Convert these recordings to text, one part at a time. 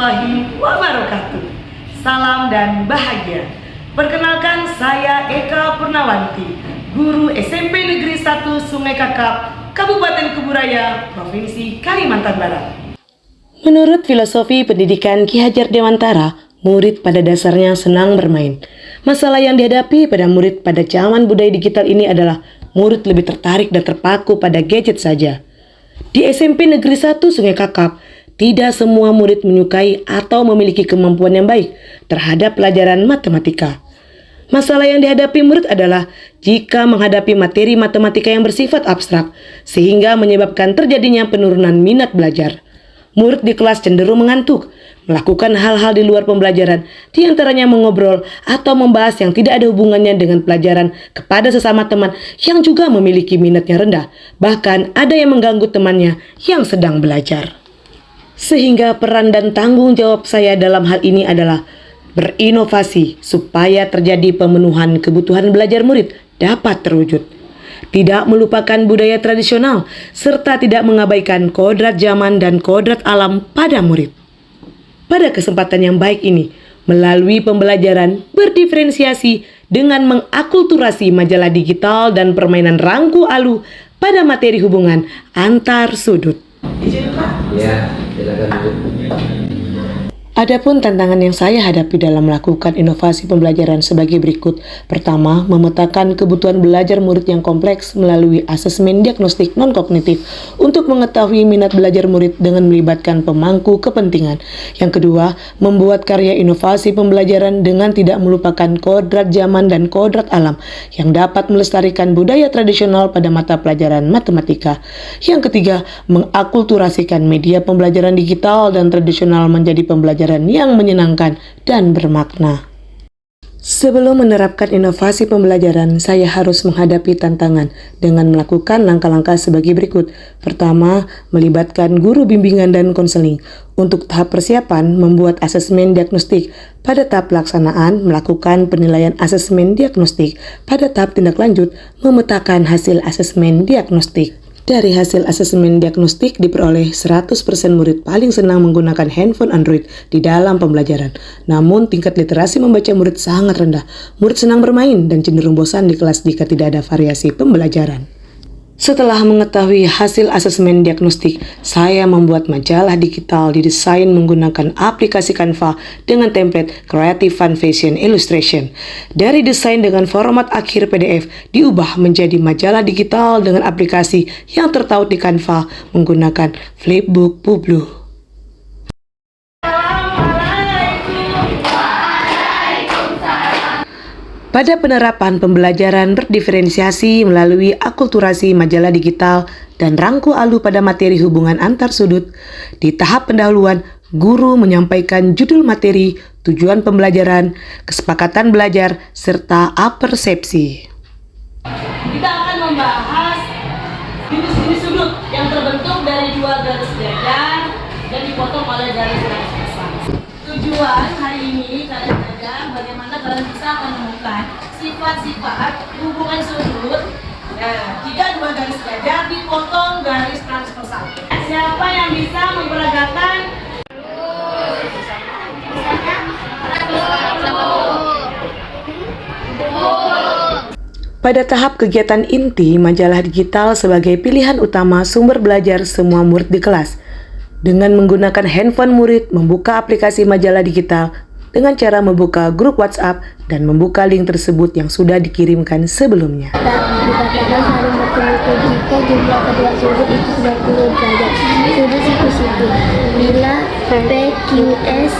warahmatullahi wabarakatuh. Salam dan bahagia. Perkenalkan, saya Eka Purnawanti, guru SMP Negeri 1 Sungai Kakap, Kabupaten Kuburaya, Provinsi Kalimantan Barat. Menurut filosofi pendidikan Ki Hajar Dewantara, murid pada dasarnya senang bermain. Masalah yang dihadapi pada murid pada zaman budaya digital ini adalah murid lebih tertarik dan terpaku pada gadget saja. Di SMP Negeri 1 Sungai Kakap, tidak semua murid menyukai atau memiliki kemampuan yang baik terhadap pelajaran matematika. Masalah yang dihadapi murid adalah jika menghadapi materi matematika yang bersifat abstrak, sehingga menyebabkan terjadinya penurunan minat belajar. Murid di kelas cenderung mengantuk, melakukan hal-hal di luar pembelajaran, di antaranya mengobrol atau membahas yang tidak ada hubungannya dengan pelajaran kepada sesama teman yang juga memiliki minatnya rendah. Bahkan ada yang mengganggu temannya yang sedang belajar. Sehingga peran dan tanggung jawab saya dalam hal ini adalah berinovasi supaya terjadi pemenuhan kebutuhan belajar murid dapat terwujud. Tidak melupakan budaya tradisional, serta tidak mengabaikan kodrat zaman dan kodrat alam pada murid. Pada kesempatan yang baik ini, melalui pembelajaran berdiferensiasi dengan mengakulturasi majalah digital dan permainan rangku alu pada materi hubungan antar sudut. Ya, silakan Bu. Adapun tantangan yang saya hadapi dalam melakukan inovasi pembelajaran sebagai berikut. Pertama, memetakan kebutuhan belajar murid yang kompleks melalui asesmen diagnostik non-kognitif untuk mengetahui minat belajar murid dengan melibatkan pemangku kepentingan. Yang kedua, membuat karya inovasi pembelajaran dengan tidak melupakan kodrat zaman dan kodrat alam yang dapat melestarikan budaya tradisional pada mata pelajaran matematika. Yang ketiga, mengakulturasikan media pembelajaran digital dan tradisional menjadi pembelajaran yang menyenangkan dan bermakna. Sebelum menerapkan inovasi pembelajaran, saya harus menghadapi tantangan dengan melakukan langkah-langkah sebagai berikut. Pertama, melibatkan guru bimbingan dan konseling. Untuk tahap persiapan, membuat asesmen diagnostik. Pada tahap pelaksanaan, melakukan penilaian asesmen diagnostik. Pada tahap tindak lanjut, memetakan hasil asesmen diagnostik. Dari hasil asesmen diagnostik diperoleh 100% murid paling senang menggunakan handphone Android di dalam pembelajaran. Namun tingkat literasi membaca murid sangat rendah. Murid senang bermain dan cenderung bosan di kelas jika tidak ada variasi pembelajaran. Setelah mengetahui hasil asesmen diagnostik, saya membuat majalah digital didesain menggunakan aplikasi Canva dengan template Creative Fun Fashion Illustration. Dari desain dengan format akhir PDF diubah menjadi majalah digital dengan aplikasi yang tertaut di Canva menggunakan Flipbook Publu. Pada penerapan pembelajaran berdiferensiasi melalui akulturasi majalah digital dan rangku alu pada materi hubungan antar sudut, di tahap pendahuluan, guru menyampaikan judul materi, tujuan pembelajaran, kesepakatan belajar, serta apersepsi. Kita akan membahas jenis-jenis sudut yang terbentuk dari dua garis jajar dan dipotong oleh garis transversal. Tujuan hari ini kalian belajar bagaimana kalian bisa menemukan sifat-sifat hubungan sudut jika dua garis jajar dipotong garis transversal. Siapa yang bisa memperagakan? Pada tahap kegiatan inti, majalah digital sebagai pilihan utama sumber belajar semua murid di kelas. Dengan menggunakan handphone murid, membuka aplikasi majalah digital dengan cara membuka grup WhatsApp dan membuka link tersebut yang sudah dikirimkan sebelumnya. Dikatakan saling bertemu jika jumlah kedua sudut itu 90 derajat. Sudut siku-siku. Bila PQS.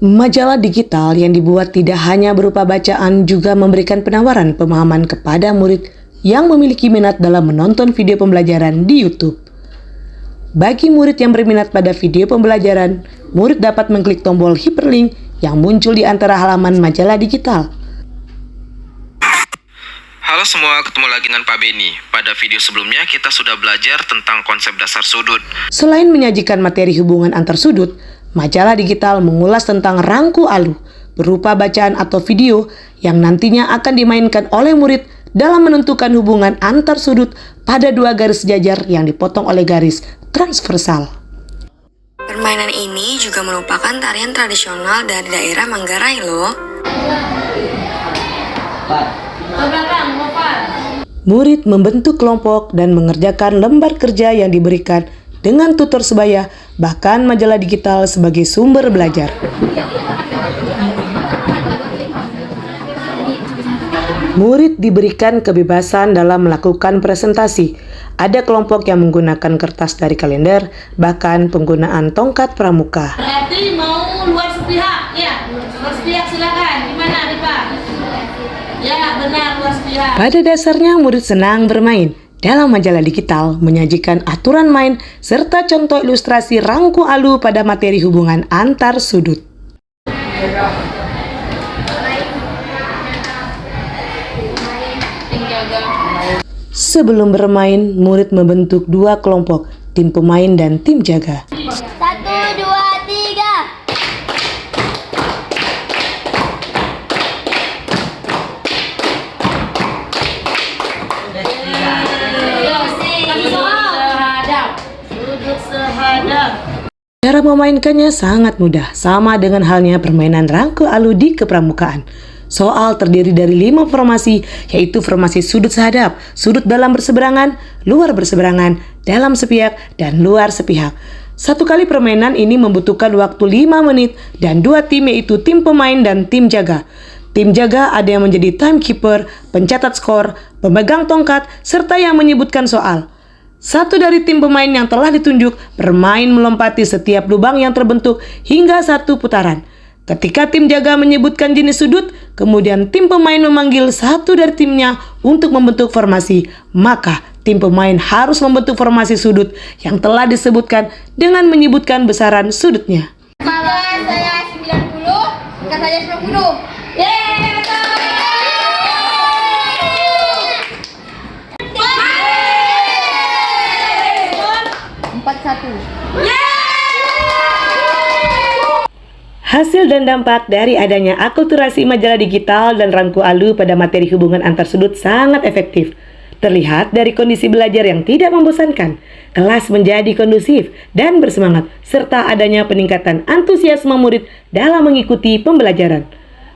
Majalah digital yang dibuat tidak hanya berupa bacaan, juga memberikan penawaran pemahaman kepada murid yang memiliki minat dalam menonton video pembelajaran di YouTube. Bagi murid yang berminat pada video pembelajaran, murid dapat mengklik tombol hyperlink yang muncul di antara halaman majalah digital. Halo semua, ketemu lagi dengan Pak Beni. Pada video sebelumnya kita sudah belajar tentang konsep dasar sudut. Selain menyajikan materi hubungan antar sudut, majalah digital mengulas tentang rangku alu berupa bacaan atau video yang nantinya akan dimainkan oleh murid dalam menentukan hubungan antar sudut pada dua garis jajar yang dipotong oleh garis transversal. Permainan ini juga merupakan tarian tradisional dari daerah Manggarai loh. Murid membentuk kelompok dan mengerjakan lembar kerja yang diberikan dengan tutor sebaya, bahkan majalah digital sebagai sumber belajar. Murid diberikan kebebasan dalam melakukan presentasi. Ada kelompok yang menggunakan kertas dari kalender, bahkan penggunaan tongkat pramuka. Berarti mau luar sepihak, ya? Luar sepihak silakan. Gimana, Dipa? Ya, benar, luar sepihak. Pada dasarnya murid senang bermain. Dalam majalah digital menyajikan aturan main serta contoh ilustrasi rangku alu pada materi hubungan antar sudut. Sebelum bermain, murid membentuk dua kelompok, tim pemain dan tim jaga. 1, 2, 3. Sudut sehadap. Cara memainkannya sangat mudah, sama dengan halnya permainan rangku alu di kepramukaan. Soal terdiri dari 5 formasi, yaitu formasi sudut sehadap, sudut dalam berseberangan, luar berseberangan, dalam sepihak, dan luar sepihak. Satu kali permainan ini membutuhkan waktu 5 menit dan 2 tim, yaitu tim pemain dan tim jaga. Tim jaga ada yang menjadi timekeeper, pencatat skor, pemegang tongkat, serta yang menyebutkan soal. Satu dari tim pemain yang telah ditunjuk bermain melompati setiap lubang yang terbentuk hingga 1 putaran. Ketika tim jaga menyebutkan jenis sudut, kemudian tim pemain memanggil satu dari timnya untuk membentuk formasi, maka tim pemain harus membentuk formasi sudut yang telah disebutkan dengan menyebutkan besaran sudutnya. Kalau saya 90, enggak saya 90. Yeay, betul. 41. Hasil dan dampak dari adanya akulturasi majalah digital dan rangku alu pada materi hubungan antar sudut sangat efektif. Terlihat dari kondisi belajar yang tidak membosankan, kelas menjadi kondusif dan bersemangat, serta adanya peningkatan antusiasme murid dalam mengikuti pembelajaran.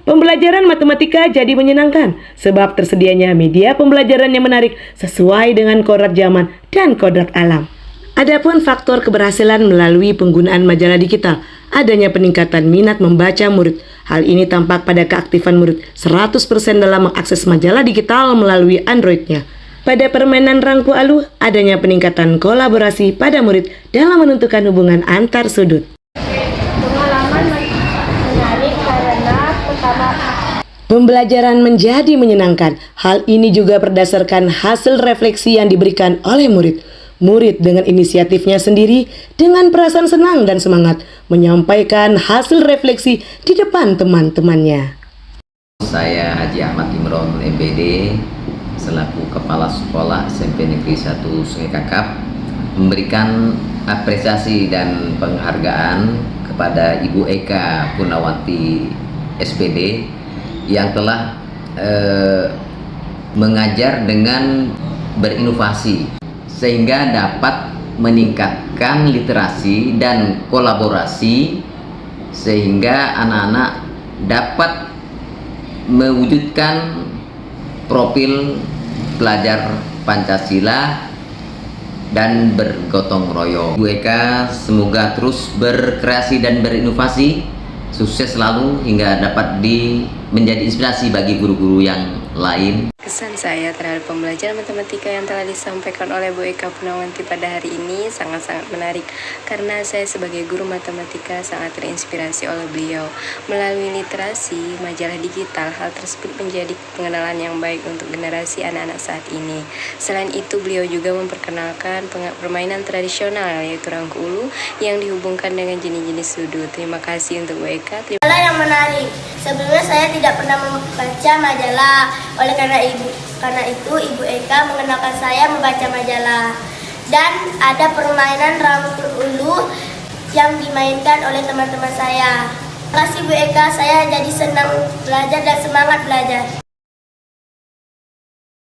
Pembelajaran matematika jadi menyenangkan, sebab tersedianya media pembelajaran yang menarik sesuai dengan kodrat zaman dan kodrat alam. Adapun faktor keberhasilan melalui penggunaan majalah digital, adanya peningkatan minat membaca murid. Hal ini tampak pada keaktifan murid 100% dalam mengakses majalah digital melalui Android-nya. Pada permainan rangku alu, adanya peningkatan kolaborasi pada murid dalam menentukan hubungan antar sudut. Pengalaman menarik karena pertama Pembelajaran menjadi menyenangkan. Hal ini juga berdasarkan hasil refleksi yang diberikan oleh murid. Murid dengan inisiatifnya sendiri, dengan perasaan senang dan semangat, menyampaikan hasil refleksi di depan teman-temannya. Saya Haji Ahmad Imron, MPD, selaku Kepala Sekolah SMP Negeri 1 Sungai Kakap, memberikan apresiasi dan penghargaan kepada Ibu Eka Purnawati SPD yang telah mengajar dengan berinovasi sehingga dapat meningkatkan literasi dan kolaborasi sehingga anak-anak dapat mewujudkan profil pelajar Pancasila dan bergotong royong. Bu Eka semoga terus berkreasi dan berinovasi, sukses selalu hingga dapat menjadi inspirasi bagi guru-guru yang lain. Kesan saya terhadap pembelajaran matematika yang telah disampaikan oleh Bu Eka Purnawanti pada hari ini sangat-sangat menarik karena saya sebagai guru matematika sangat terinspirasi oleh beliau. Melalui literasi majalah digital, hal tersebut menjadi pengenalan yang baik untuk generasi anak-anak saat ini. Selain itu, beliau juga memperkenalkan permainan tradisional yaitu rangku ulu yang dihubungkan dengan jenis-jenis sudut. Terima kasih untuk Bu Eka. Majalah yang menarik. Sebelumnya saya tidak pernah membaca majalah. Oleh karena itu Ibu Eka mengenalkan saya membaca majalah. Dan ada permainan rangkul ulu yang dimainkan oleh teman-teman saya. Terima kasih Bu Eka, saya jadi senang belajar dan semangat belajar.